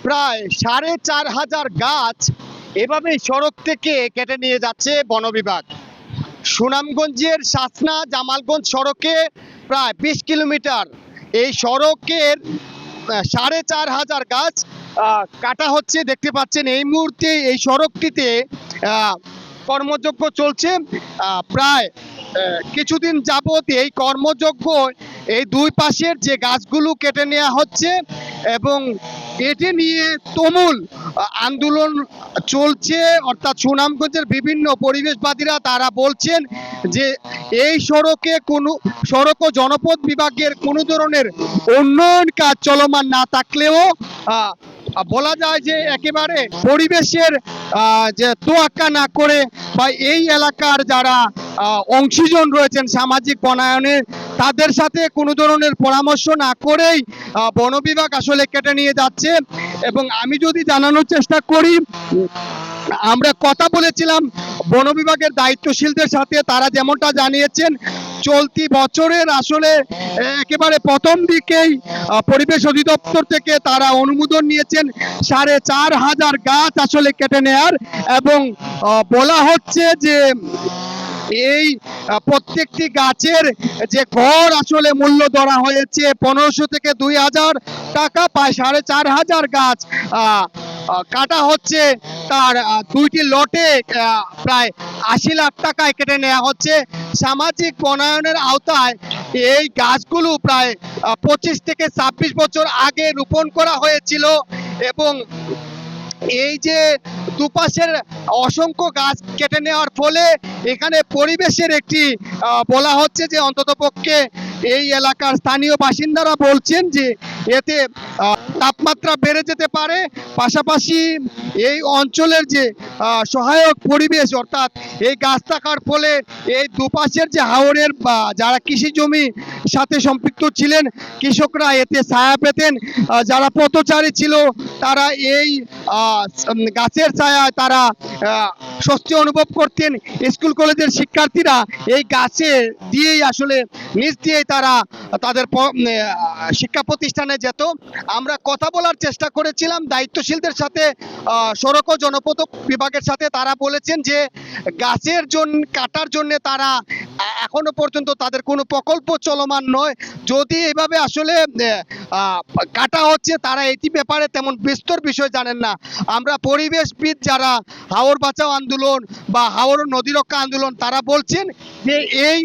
প্রায় ৪,৫০০ গাছ এভাবে সড়ক থেকে কেটে নিয়ে যাচ্ছে বন বিভাগ। সুনামগঞ্জের শাসনা জামালগঞ্জ সড়কে প্রায় ২০ কিলোমিটার এই সড়কের ৪,৫০০ গাছ কাটা হচ্ছে। দেখতে পাচ্ছেন এই মুহূর্তে এই সড়কটিতে কর্মযজ্ঞ চলছে। প্রায় কিছুদিন যাবত এই কর্মযজ্ঞ এই দুই পাশের যে গাছগুলো কেটে নেওয়া হচ্ছে এবং এটি নিয়ে তুমুল আন্দোলন চলছে। অর্থাৎ সুনামগঞ্জের বিভিন্ন পরিবেশবাদীরা তারা বলছেন যে এই সড়ক ও জনপথ বিভাগের কোনো ধরনের উন্নয়ন কাজ চলমান না থাকলেও বলা যায় যে একেবারে পরিবেশের যে তোয়াক্কা না করে বা এই এলাকার যারা অংশীজন রয়েছেন সামাজিক বনায়নের তাদের সাথে কোনো ধরনের পরামর্শ না করেই বন বিভাগ আসলে কেটে নিয়ে যাচ্ছে। এবং আমি যদি জানানোর চেষ্টা করি, আমরা কথা বলেছিলাম বন বিভাগের দায়িত্বশীলদের সাথে, তারা যেমনটা জানিয়েছেন চলতি বছরের আসলে একেবারে প্রথম দিকেই পরিবেশ অধিদপ্তর থেকে তারা অনুমোদন নিয়েছেন ৪,৫০০ গাছ আসলে কেটে নেয়ার এবং বলা হচ্ছে যে এই প্রত্যেকটি গাছের যে গড় আসলে মূল্য ধরা হয়েছে ১৫০০ থেকে ২,০০০ টাকা, প্রায় ৪,৫০০ গাছ কাটা হচ্ছে। তার দুইটি লটে প্রায় ৮০ লাখ টাকায় কেটে নেওয়া হচ্ছে। সামাজিক বনায়নের আওতায় এই গাছগুলো প্রায় ২৫ থেকে ২৬ বছর আগে রোপণ করা হয়েছিল এবং এই যে দুপাশের অসংখ্য গাছ কেটে নেওয়ার ফলে এখানে পরিবেশের একটি বলা হচ্ছে যে অন্ততপক্ষে এই এলাকার স্থানীয় বাসিন্দারা বলছেন যে এতে তাপমাত্রা বেড়ে যেতে পারে। পাশাপাশি এই অঞ্চলের যে সহায়ক পরিবেশ, অর্থাৎ এই গাছ থাকার ফলে এই দুপাশের যে হাওরের যারা কৃষি জমি সাথে সম্পৃক্ত ছিলেন কৃষকরা এতে ছায়া পেতেন, যারা পথচারী ছিল তারা এই গাছের ছায়ায় তারা স্বস্তি অনুভব করতেন। স্কুল কলেজের শিক্ষার্থীরা এই গাছে দিয়েই আসলে নিচ দিয়েই তারা তাদের শিক্ষা প্রতিষ্ঠানে যেত। আমরা কথা বলার চেষ্টা করেছিলাম দায়িত্বশীলদের সাথে, সড়ক ও জনপথ বিভাগের সাথে। তারা বলেছেন যে গাছের কাটার জন্য তারা এখনো পর্যন্ত তাদের কোনো প্রকল্প চলমান নয়। যদি এভাবে আসলে কাটা হচ্ছে তারা এটি ব্যাপারে তেমন বিস্তর বিষয় জানেন না। আমরা পরিবেশবিদ যারা হাওর বাঁচাও আন্দোলন বা হাওর নদী রক্ষা আন্দোলন তারা বলছেন যে এই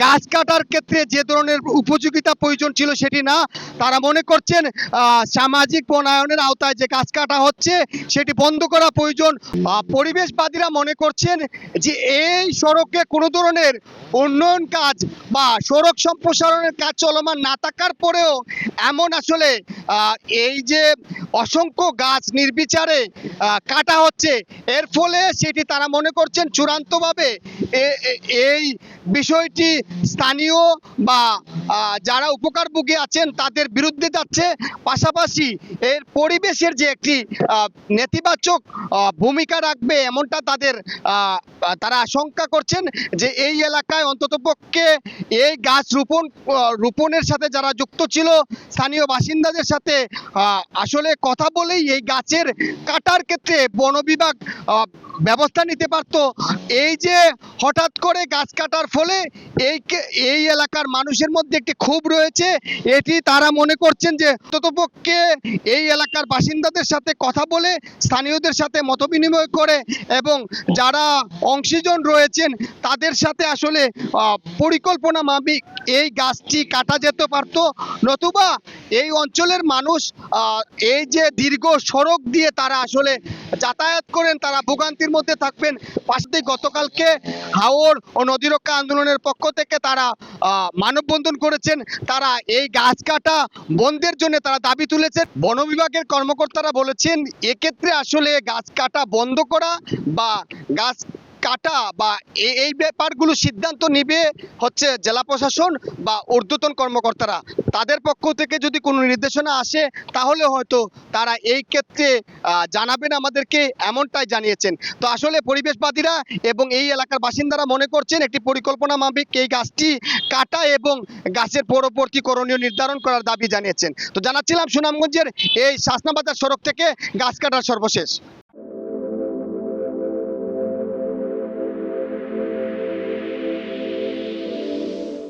গাছ কাটার ক্ষেত্রে যে ধরনের উপযোগিতা প্রয়োজন ছিল সেটি না। তারা মনে করছেন সামাজিক বনায়নের আওতায় যে গাছ কাটা হচ্ছে সেটি বন্ধ করা প্রয়োজন। পরিবেশবাদীরা মনে করছেন যে এই সড়কে কোনো ধরনের উন্নয়ন কাজ বা সড়ক সম্প্রসারণের কাজ চলমান না থাকার পরেও এমন আসলে এই যে অসংখ্য গাছ নির্বিচারে কাটা হচ্ছে এর ফলে সেটি তারা মনে করছেন চূড়ান্তভাবে এই বিষয়টি স্থানীয় বা যারা উপকারভোগী আছেন তাদের বিরুদ্ধে যাচ্ছে। পাশাপাশি এর পরিবেশের যে একটি নেতিবাচক ভূমিকা রাখবে এমনটা তারা আশঙ্কা করছেন যে এই এলাকায় অন্ততপক্ষে এই গাছ রোপণের সাথে যারা যুক্ত ছিল স্থানীয় বাসিন্দাদের সাথে আসলে কথা বলেই এই গাছের কাটার ক্ষেত্রে বন বিভাগ ব্যবস্থা নিতে পারত। এই যে হঠাৎ করে গাছ কাটার ফলে এই এলাকার মানুষের মধ্যে একটি ক্ষোভ রয়েছে, এটি তারা মনে করছেন যে অন্ততপক্ষে এই এলাকার বাসিন্দাদের সাথে কথা বলে স্থানীয়দের সাথে মতবিনিময় করে এবং যারা অংশীজন রয়েছেন তাদের সাথে আসলে পরিকল্পনা মাফিক এই গাছটি কাটা যেতে পারত। নতুবা এই অঞ্চলের মানুষ এই যে দীর্ঘ সড়ক দিয়ে তারা আসলে যাতায়াত করেন তারা ভোগান্তির মধ্যে থাকবেন। পাশে গতকালকে হাওর ও নদী রক্ষা আন্দোলনের পক্ষ থেকে তারা মানববন্ধন করেছেন। তারা এই গাছ কাটা বন্ধের জন্য তারা দাবি তুলেছেন। বন বিভাগের কর্মকর্তারা বলেছেন এক্ষেত্রে আসলে গাছ কাটা বন্ধ করা বা গাছ কাটা বা এই ব্যাপারগুলো সিদ্ধান্ত নিবে হচ্ছে জেলা প্রশাসন বা ঊর্ধ্বতন কর্মকর্তারা। তাদের পক্ষ থেকে যদি কোনো নির্দেশনা আসে তাহলে হয়তো তারা এই ক্ষেত্রে জানাবেন আমাদেরকে, এমনটাই জানিয়েছেন। তো আসলে পরিবেশবাদীরা এবং এই এলাকার বাসিন্দারা মনে করছেন একটি পরিকল্পনা মাফিক এই গাছটি কাটা এবং গাছের পরবর্তী করণীয় নির্ধারণ করার দাবি জানিয়েছেন। তো জানাচ্ছিলাম সুনামগঞ্জের এই শাসনাবাজার সড়ক থেকে গাছ কাটার সর্বশেষ।